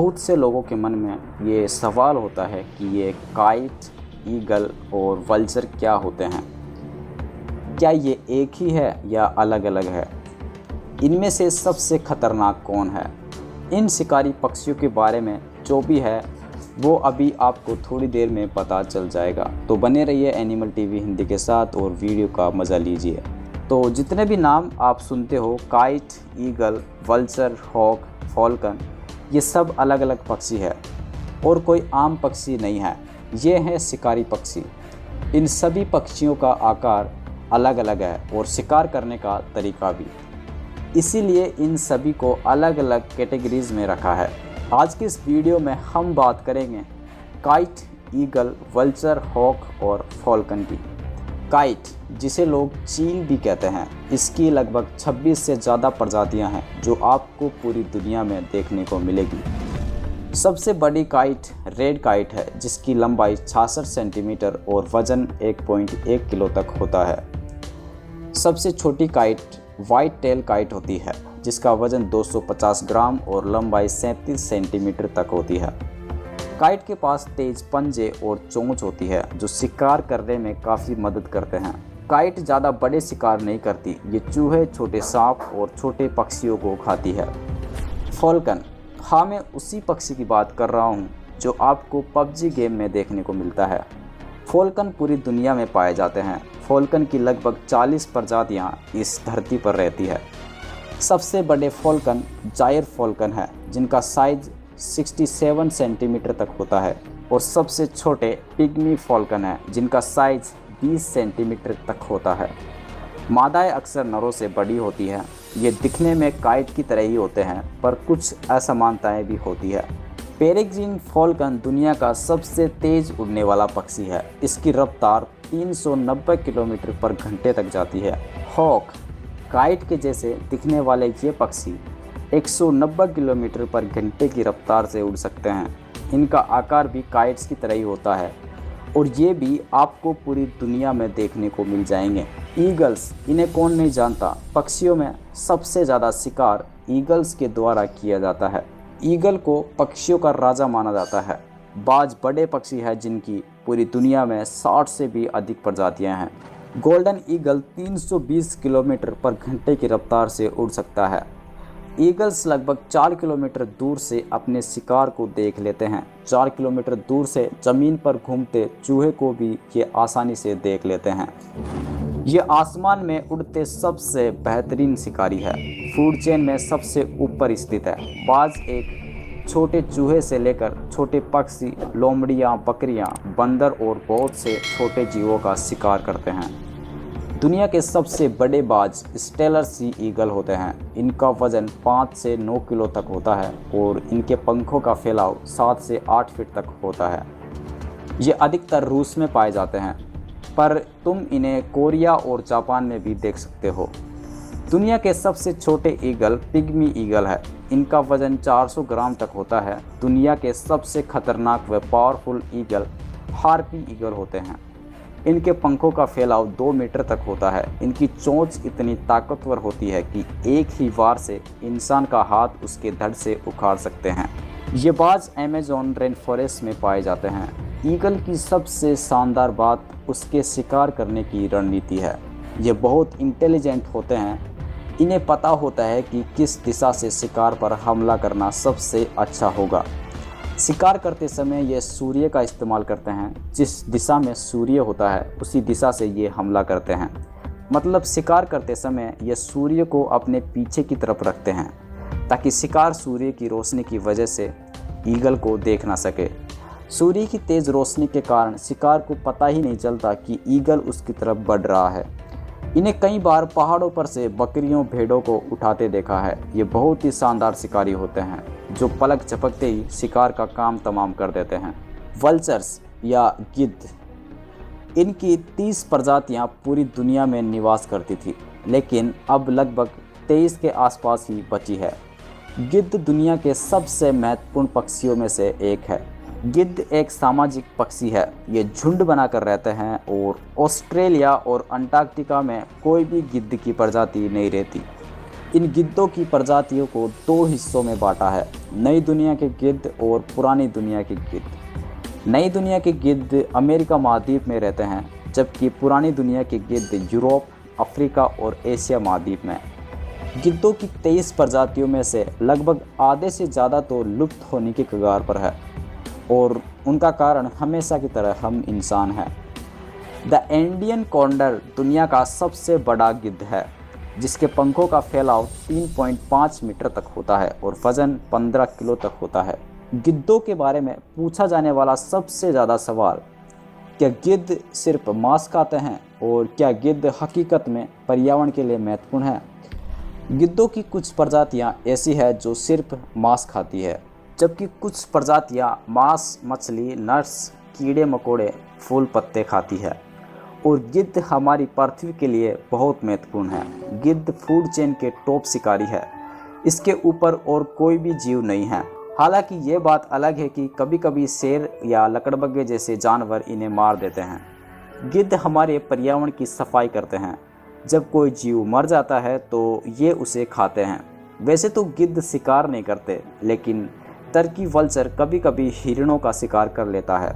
बहुत से लोगों के मन में ये सवाल होता है कि ये काइट, ईगल और वल्चर क्या होते हैं। क्या ये एक ही है या अलग अलग है? इनमें से सबसे खतरनाक कौन है? इन शिकारी पक्षियों के बारे में जो भी है वो अभी आपको थोड़ी देर में पता चल जाएगा। तो बने रहिए एनिमल टीवी हिंदी के साथ और वीडियो का मज़ा लीजिए। तो जितने भी नाम आप सुनते हो, kite, eagle, vulture, hawk, falcon, ये सब अलग अलग पक्षी है और कोई आम पक्षी नहीं है। ये हैं शिकारी पक्षी। इन सभी पक्षियों का आकार अलग अलग है और शिकार करने का तरीका भी, इसीलिए इन सभी को अलग अलग कैटेगरीज में रखा है। आज की इस वीडियो में हम बात करेंगे काइट, ईगल, वल्चर, हॉक और फॉल्कन की। काइट, जिसे लोग चील भी कहते हैं, इसकी लगभग 26 से ज़्यादा प्रजातियां हैं जो आपको पूरी दुनिया में देखने को मिलेगी। सबसे बड़ी काइट रेड काइट है, जिसकी लंबाई 66 सेंटीमीटर और वज़न 1.1 किलो तक होता है। सबसे छोटी काइट वाइट टेल काइट होती है, जिसका वज़न 250 ग्राम और लंबाई 37 सेंटीमीटर तक होती है। काइट के पास तेज पंजे और चोंच होती है जो शिकार करने में काफ़ी मदद करते हैं। काइट ज़्यादा बड़े शिकार नहीं करती, ये चूहे, छोटे सांप और छोटे पक्षियों को खाती है। फॉल्कन, हाँ मैं उसी पक्षी की बात कर रहा हूँ जो आपको पबजी गेम में देखने को मिलता है। फॉल्कन पूरी दुनिया में पाए जाते हैं। फॉल्कन की लगभग 40 प्रजातियाँ इस धरती पर रहती है। सबसे बड़े फॉल्कन जायर फॉल्कन है, जिनका साइज 67 सेंटीमीटर तक होता है, और सबसे छोटे पिग्मी फॉल्कन है, जिनका साइज 20 सेंटीमीटर तक होता है। मादाएं अक्सर नरों से बड़ी होती हैं। ये दिखने में काइट की तरह ही होते हैं, पर कुछ असमानताएं भी होती है। पेरेग्रीन फॉल्कन दुनिया का सबसे तेज उड़ने वाला पक्षी है। इसकी रफ्तार 390 किलोमीटर पर घंटे तक जाती है। हॉक, काइट के जैसे दिखने वाले ये पक्षी 190 किलोमीटर पर घंटे की रफ्तार से उड़ सकते हैं। इनका आकार भी काइट्स की तरह ही होता है और ये भी आपको पूरी दुनिया में देखने को मिल जाएंगे। ईगल्स, इन्हें कौन नहीं जानता। पक्षियों में सबसे ज़्यादा शिकार ईगल्स के द्वारा किया जाता है। ईगल को पक्षियों का राजा माना जाता है। बाज बड़े पक्षी है जिनकी पूरी दुनिया में 60 से भी अधिक प्रजातियां हैं। गोल्डन ईगल 320 किलोमीटर पर घंटे की रफ्तार से उड़ सकता है। ईगल्स लगभग 4 किलोमीटर दूर से अपने शिकार को देख लेते हैं। 4 किलोमीटर दूर से ज़मीन पर घूमते चूहे को भी ये आसानी से देख लेते हैं। ये आसमान में उड़ते सबसे बेहतरीन शिकारी है। फूड चेन में सबसे ऊपर स्थित है। बाज एक छोटे चूहे से लेकर छोटे पक्षी, लोमड़ियाँ, बकरियाँ, बंदर और बहुत से छोटे जीवों का शिकार करते हैं। दुनिया के सबसे बड़े बाज स्टेलर सी ईगल होते हैं। इनका वज़न 5 से 9 किलो तक होता है और इनके पंखों का फैलाव 7 से 8 फीट तक होता है। ये अधिकतर रूस में पाए जाते हैं, पर तुम इन्हें कोरिया और जापान में भी देख सकते हो। दुनिया के सबसे छोटे ईगल पिग्मी ईगल है। इनका वज़न 400 ग्राम तक होता है। दुनिया के सबसे खतरनाक व पावरफुल ईगल हार्पी ईगल होते हैं। इनके पंखों का फैलाव 2 मीटर तक होता है। इनकी चोंच इतनी ताकतवर होती है कि एक ही वार से इंसान का हाथ उसके धड़ से उखाड़ सकते हैं। ये बाज अमेज़न रेन फॉरेस्ट में पाए जाते हैं। ईगल की सबसे शानदार बात उसके शिकार करने की रणनीति है। ये बहुत इंटेलिजेंट होते हैं। इन्हें पता होता है कि किस दिशा से शिकार पर हमला करना सबसे अच्छा होगा। शिकार करते समय ये सूर्य का इस्तेमाल करते हैं। जिस दिशा में सूर्य होता है उसी दिशा से ये हमला करते हैं। मतलब शिकार करते समय ये सूर्य को अपने पीछे की तरफ रखते हैं ताकि शिकार सूर्य की रोशनी की वजह से ईगल को देख ना सके। सूर्य की तेज़ रोशनी के कारण शिकार को पता ही नहीं चलता कि ईगल उसकी तरफ बढ़ रहा है। इन्हें कई बार पहाड़ों पर से बकरियों, भेड़ों को उठाते देखा है। ये बहुत ही शानदार शिकारी होते हैं जो पलक झपकते ही शिकार का काम तमाम कर देते हैं। वल्चर्स या गिद्ध, इनकी 30 प्रजातियां पूरी दुनिया में निवास करती थी, लेकिन अब लगभग 23 के आसपास ही बची है। गिद्ध दुनिया के सबसे महत्वपूर्ण पक्षियों में से एक है। गिद्ध एक सामाजिक पक्षी है। ये झुंड बनाकर रहते हैं और ऑस्ट्रेलिया और अंटार्कटिका में कोई भी गिद्ध की प्रजाति नहीं रहती। इन गिद्धों की प्रजातियों को दो हिस्सों में बांटा है, नई दुनिया के गिद्ध और पुरानी दुनिया के गिद्ध। नई दुनिया के गिद्ध अमेरिका महाद्वीप में रहते हैं, जबकि पुरानी दुनिया के गिद्ध यूरोप, अफ्रीका और एशिया महाद्वीप में। गिद्धों की 23 प्रजातियों में से लगभग आधे से ज़्यादा तो लुप्त होने की कगार पर है, और उनका कारण हमेशा की तरह हम इंसान हैं। द इंडियन कॉन्डर दुनिया का सबसे बड़ा गिद्ध है, जिसके पंखों का फैलाव 3.5 मीटर तक होता है और वजन 15 किलो तक होता है। गिद्धों के बारे में पूछा जाने वाला सबसे ज़्यादा सवाल, क्या गिद्ध सिर्फ मांस खाते हैं और क्या गिद्ध हकीकत में पर्यावरण के लिए महत्वपूर्ण है? गिद्धों की कुछ प्रजातियां ऐसी है जो सिर्फ मांस खाती है, जबकि कुछ प्रजातियां मांस, मछली, नट्स, कीड़े मकोड़े, फूल पत्ते खाती है। और गिद्ध हमारी पृथ्वी के लिए बहुत महत्वपूर्ण है। गिद्ध फूड चेन के टॉप शिकारी है, इसके ऊपर और कोई भी जीव नहीं है। हालांकि ये बात अलग है कि कभी कभी शेर या लकड़बग्घे जैसे जानवर इन्हें मार देते हैं। गिद्ध हमारे पर्यावरण की सफाई करते हैं। जब कोई जीव मर जाता है तो ये उसे खाते हैं। वैसे तो गिद्ध शिकार नहीं करते, लेकिन टर्की वल्चर कभी कभी हिरणों का शिकार कर लेता है।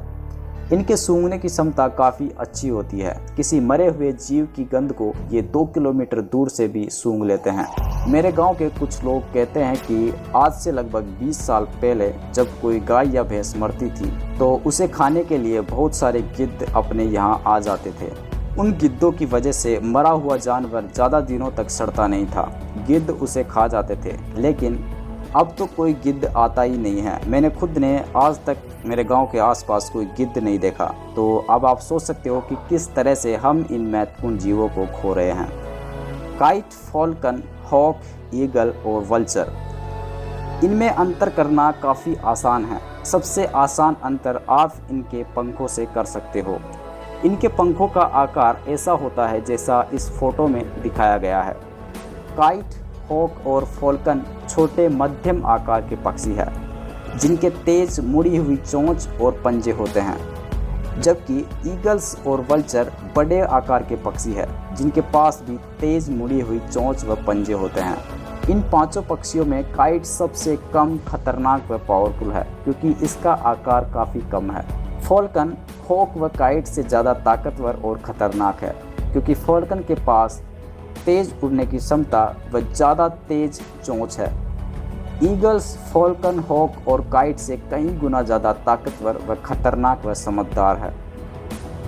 इनके सूंघने की क्षमता काफ़ी अच्छी होती है। किसी मरे हुए जीव की गंध को ये 2 किलोमीटर दूर से भी सूंघ लेते हैं। मेरे गांव के कुछ लोग कहते हैं कि आज से लगभग 20 साल पहले जब कोई गाय या भैंस मरती थी तो उसे खाने के लिए बहुत सारे गिद्ध अपने यहाँ आ जाते थे। उन गिद्धों की वजह से मरा हुआ जानवर ज़्यादा दिनों तक सड़ता नहीं था। गिद्ध उसे खा जाते थे, लेकिन अब तो कोई गिद्ध आता ही नहीं है। मैंने खुद ने आज तक मेरे गांव के आसपास कोई गिद्ध नहीं देखा। तो अब आप सोच सकते हो कि किस तरह से हम इन महत्वपूर्ण जीवों को खो रहे हैं। काइट, फॉल्कन, हॉक, ईगल और वल्चर, इनमें अंतर करना काफ़ी आसान है। सबसे आसान अंतर आप इनके पंखों से कर सकते हो। इनके पंखों का आकार ऐसा होता है जैसा इस फोटो में दिखाया गया है। काइट, हॉक और फॉल्कन छोटे मध्यम आकार के पक्षी है, जिनके तेज मुड़ी हुई चोंच और पंजे होते हैं, जबकि ईगल्स और वल्चर बड़े आकार के पक्षी है, जिनके पास भी तेज मुड़ी हुई चोंच व पंजे होते हैं। इन पांचों पक्षियों में काइट सबसे कम खतरनाक व पावरफुल है, क्योंकि इसका आकार काफ़ी कम है। फॉल्कन हॉक व काइट से ज़्यादा ताकतवर और ख़तरनाक है, क्योंकि फॉल्कन के पास तेज उड़ने की क्षमता व ज़्यादा तेज चोंच है। ईगल्स फॉल्कन, हॉक और काइट से कई गुना ज़्यादा ताकतवर व खतरनाक व समझदार है।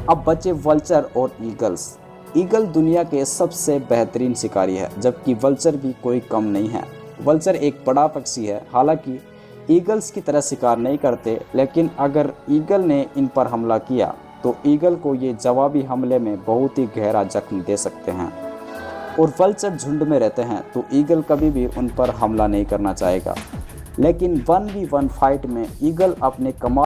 अब बचे वल्चर और ईगल्स। ईगल दुनिया के सबसे बेहतरीन शिकारी है, जबकि वल्चर भी कोई कम नहीं है। वल्चर एक बड़ा पक्षी है, हालांकि ईगल्स की तरह शिकार नहीं करते, लेकिन अगर ईगल ने इन पर हमला किया तो ईगल को ये जवाबी हमले में बहुत ही गहरा जख्म दे सकते हैं। और वल्चर झुंड में रहते हैं तो ईगल कभी भी उन पर हमला नहीं करना चाहेगा, लेकिन 1v1 फाइट में ईगल अपने कमाल